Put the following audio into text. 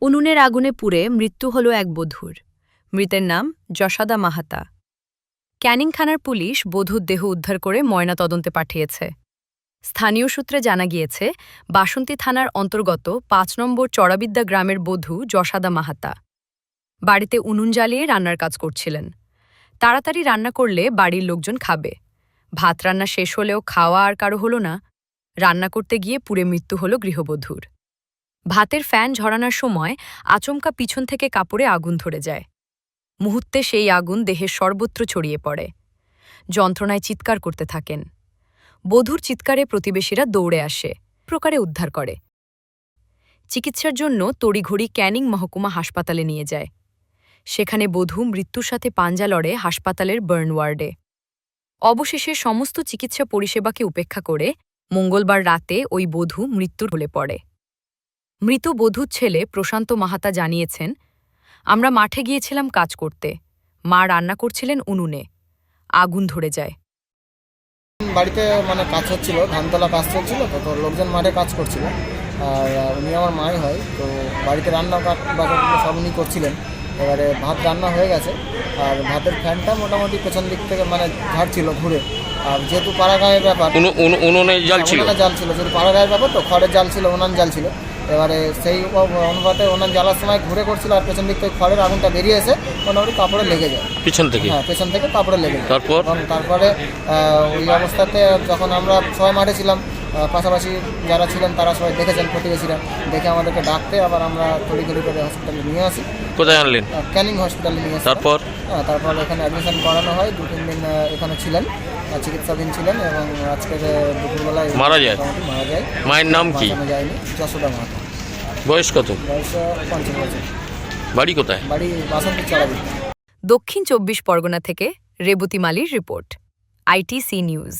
উনুনের আগুনে পুড়ে মৃত্যু হল এক বধূর। মৃতের নাম যশাদা মাহাতা। ক্যানিং থানার পুলিশ বধূর দেহ উদ্ধার করে ময়নাতদন্তে পাঠিয়েছে। স্থানীয় সূত্রে জানা গিয়েছে, বাসন্তী থানার অন্তর্গত ৫ নম্বর চড়াবিদ্যা গ্রামের বধূ যশাদা মাহাতা বাড়িতে উনুন জ্বালিয়ে রান্নার কাজ করছিলেন। তাড়াতাড়ি রান্না করলে বাড়ির লোকজন খাবে। ভাত রান্না শেষ হলেও খাওয়া আর কারো হল না। রান্না করতে গিয়ে পুড়ে মৃত্যু হল গৃহবধূর। ভাতের ফ্যান ঝরানোর সময় আচমকা পিছন থেকে কাপড়ে আগুন ধরে যায়। মুহূর্তে সেই আগুন দেহের সর্বত্র ছড়িয়ে পড়ে। যন্ত্রণায় চিৎকার করতে থাকেন। বধূর চিৎকারে প্রতিবেশীরা দৌড়ে আসে, প্রকারে উদ্ধার করে। চিকিৎসার জন্য তড়িঘড়ি ক্যানিং মহকুমা হাসপাতালে নিয়ে যায়। সেখানে বধূ মৃত্যুর সাথে পাঞ্জা লড়ে হাসপাতালের বার্ন ওয়ার্ডে। অবশেষে সমস্ত চিকিৎসা পরিষেবাকে উপেক্ষা করে মঙ্গলবার রাতে ওই বধূ মৃত্যুর হলে পড়ে। মৃত বধূর ছেলে প্রশান্ত মাহাতা জানিয়েছেন, আমরা মাঠে গিয়েছিলাম কাজ করতে। মা রান্না করছিলেন উনুনে। আগুন ধরে যায়। বাড়িতে কাজ হচ্ছিল, ধানতলা কাজ চলছিল, তো লোকজন মাঠে কাজ করছিল। আর উনি আমার মাই হয়, তো বাড়িতে রান্না বাজারগুলো সব উনি করছিলেন। এবারে ভাত রান্না হয়ে গেছে, আর ভাতের ফ্যানটা মোটামুটি পেছন দিক থেকে ঝাড়ছিল ঘুরে। আর যেহেতু পাড়াগাঁয়ের ব্যাপার, উনুনে জাল ছিল, যেহেতু পাড়াগাঁয়ের ব্যাপার, তো খড়ের জাল ছিল, উনান জাল ছিল। এবারে সেই অনুপাতে ওনার জ্বালার সময় ঘুরে করছিল, আর পেছন দিক থেকে খড়ের আগুনটা বেরিয়ে এসে মোটামুটি কাপড়ে লেগে যায় পিছন থেকে। হ্যাঁ, পেছন থেকে কাপড়ে লেগে যায়। তারপর এবং তারপরে ওই অবস্থাতে যখন আমরা সবাই মাঠে ছিলাম, পাশাপাশি যারা ছিলেন তারা সবাই দেখেছেন, প্রতিবেশীরা দেখে আমাদেরকে ডাকতে আবার আমরা তড়িঘড়ি করে হসপিটালে নিয়ে আসি। কোথায় আনলেন? ক্যানিং হসপিটালে নিয়ে আসি। তারপর তারপর এখানে অ্যাডমিশন করানো হয়। 2-3 দিন এখানে ছিলেন, চিকিৎসাধীন ছিলেন, এবং আজকের দুপুরবেলায় মারা যায়। মায়ের নাম কি? যায়নি, যশোদা মাহাতো। বয়স কত? বয়স 50 বছর। বাড়ি কোথায়? বাড়ি বাসন্তী চড়াবিদ্যা। দক্ষিণ 24 পরগনা থেকে রেবতী মালির রিপোর্ট, ITC নিউজ।